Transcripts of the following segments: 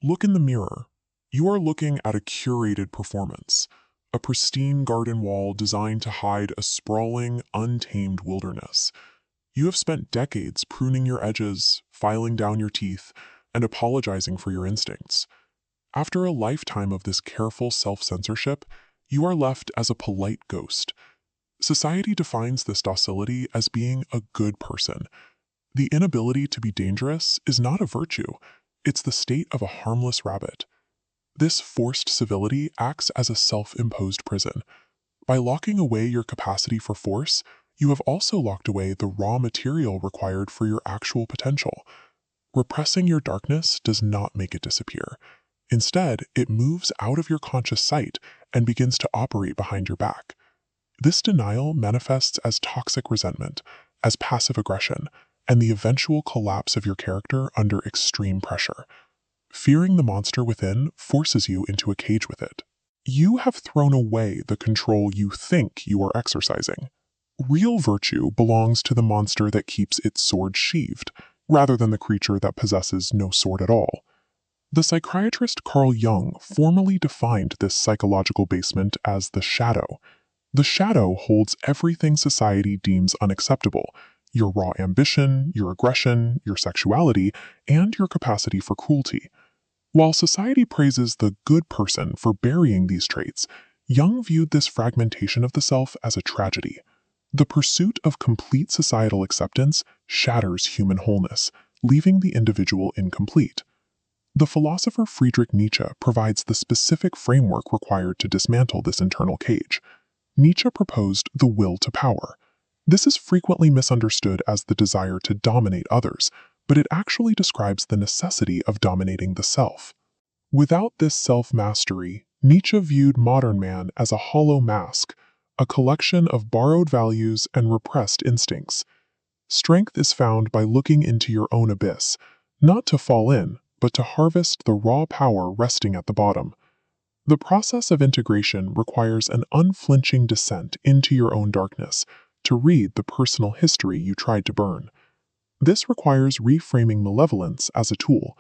Look in the mirror. You are looking at a curated performance, a pristine garden wall designed to hide a sprawling, untamed wilderness. You have spent decades pruning your edges, filing down your teeth, and apologizing for your instincts. After a lifetime of this careful self-censorship, you are left as a polite ghost. Society defines this docility as being a good person. The inability to be dangerous is not a virtue, it's the state of a harmless rabbit. This forced civility acts as a self-imposed prison. By locking away your capacity for force, you have also locked away the raw material required for your actual potential. Repressing your darkness does not make it disappear. Instead, it moves out of your conscious sight and begins to operate behind your back. This denial manifests as toxic resentment, as passive aggression, and the eventual collapse of your character under extreme pressure. Fearing the monster within forces you into a cage with it. You have thrown away the control you think you are exercising. Real virtue belongs to the monster that keeps its sword sheathed, rather than the creature that possesses no sword at all. The psychiatrist Carl Jung formally defined this psychological basement as the shadow. The shadow holds everything society deems unacceptable: your raw ambition, your aggression, your sexuality, and your capacity for cruelty. While society praises the good person for burying these traits, Jung viewed this fragmentation of the self as a tragedy. The pursuit of complete societal acceptance shatters human wholeness, leaving the individual incomplete. The philosopher Friedrich Nietzsche provides the specific framework required to dismantle this internal cage. Nietzsche proposed the will to power. This is frequently misunderstood as the desire to dominate others, but it actually describes the necessity of dominating the self. Without this self-mastery, Nietzsche viewed modern man as a hollow mask, a collection of borrowed values and repressed instincts. Strength is found by looking into your own abyss, not to fall in, but to harvest the raw power resting at the bottom. The process of integration requires an unflinching descent into your own darkness to read the personal history you tried to burn. This requires reframing malevolence as a tool.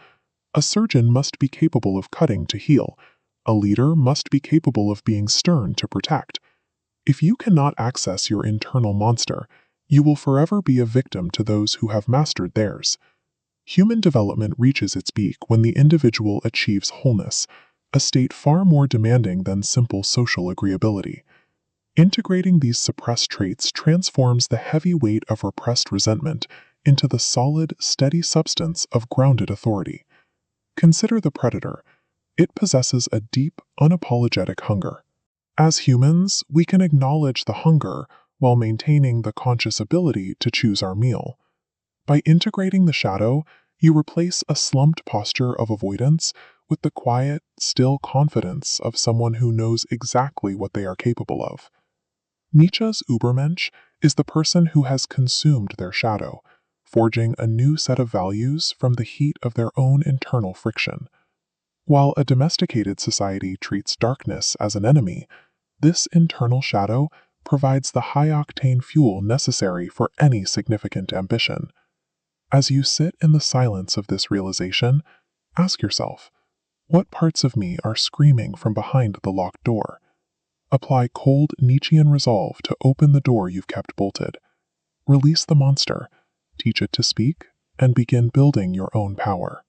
A surgeon must be capable of cutting to heal. A leader must be capable of being stern to protect. If you cannot access your internal monster, you will forever be a victim to those who have mastered theirs. Human development reaches its peak when the individual achieves wholeness, a state far more demanding than simple social agreeability. Integrating these suppressed traits transforms the heavy weight of repressed resentment into the solid, steady substance of grounded authority. Consider the predator. It possesses a deep, unapologetic hunger. As humans, we can acknowledge the hunger while maintaining the conscious ability to choose our meal. By integrating the shadow, you replace a slumped posture of avoidance with the quiet, still confidence of someone who knows exactly what they are capable of. Nietzsche's Übermensch is the person who has consumed their shadow, forging a new set of values from the heat of their own internal friction. While a domesticated society treats darkness as an enemy, this internal shadow provides the high-octane fuel necessary for any significant ambition. As you sit in the silence of this realization, ask yourself, what parts of me are screaming from behind the locked door? Apply cold Nietzschean resolve to open the door you've kept bolted. Release the monster, teach it to speak, and begin building your own power.